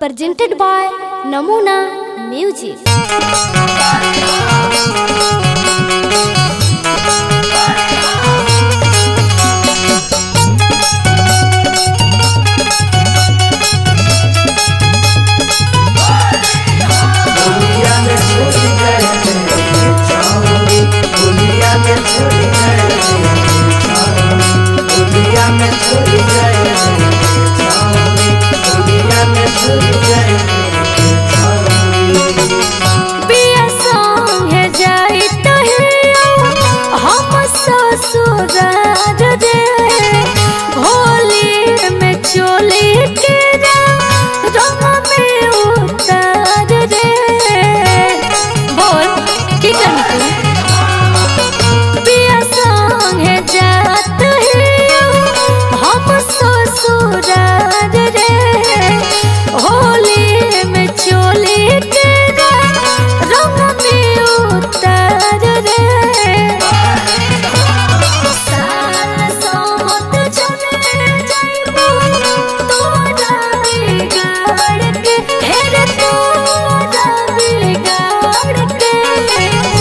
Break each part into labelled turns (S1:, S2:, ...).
S1: presented by Namuna Music.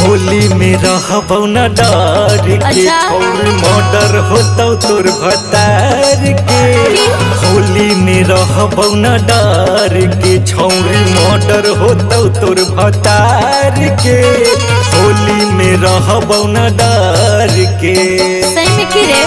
S2: Holi में रहबौ न डर के और मर्डर होतौ तोर भतार के। होली में रहबौ न डर के छौरी मर्डर होतौ तोर भतार के। होली में रहबौ न डर के।
S1: सही में की रे?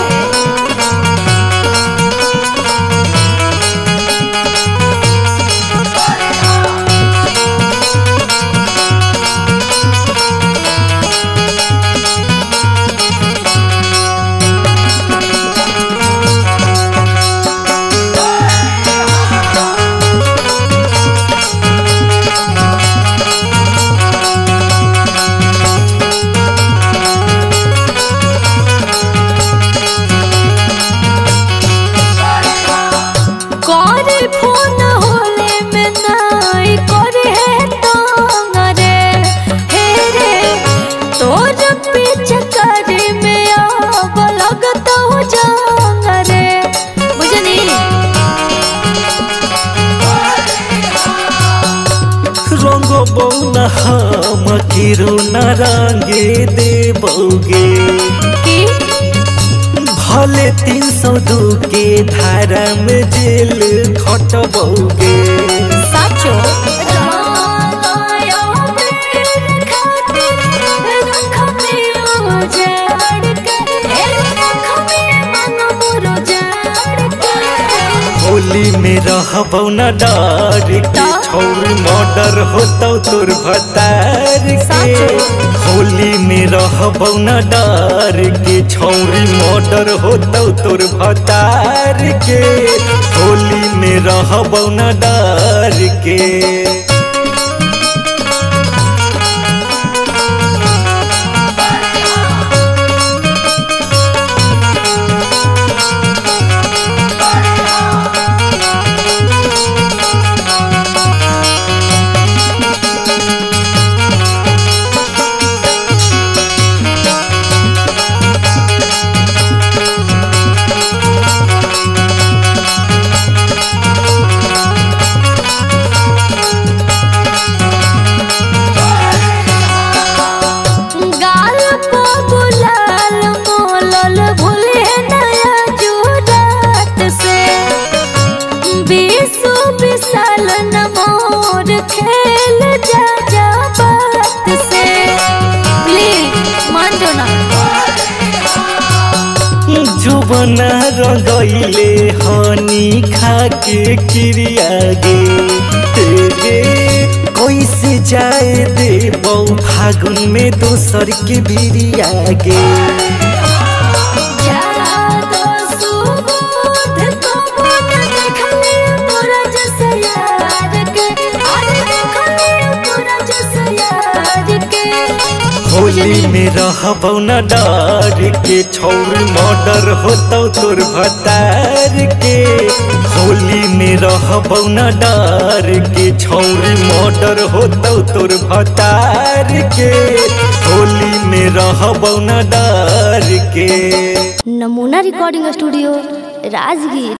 S2: बौना हम किरो न रंगे देबोगे भले 302 के धारा में जेल खटबोगे।
S1: साचो
S2: होली में रहबौ न डर के छौरी मर्डर होतौ तोर भतार के। होली में रहबौ न डर के छौरी मर्डर होतौ तोर भतार के। होली में रहबौ न डर के।
S1: खेल जा बात से प्लीज मान जो ना।
S2: जुबना रंगइले हनी खा के क्रिया गे तेरे कैसे जाए देबौ फागुन में दोसर के बिरिया गे। होली में रहबौ न डर के छौरी मर्डर होतौ तोर भतार के। होली में रहबौ न डर के छौरी मर्डर होतौ तोर भतार के। होली में रहबौ न डर के।
S1: नमूना रिकॉर्डिंग स्टूडियो राजगीर।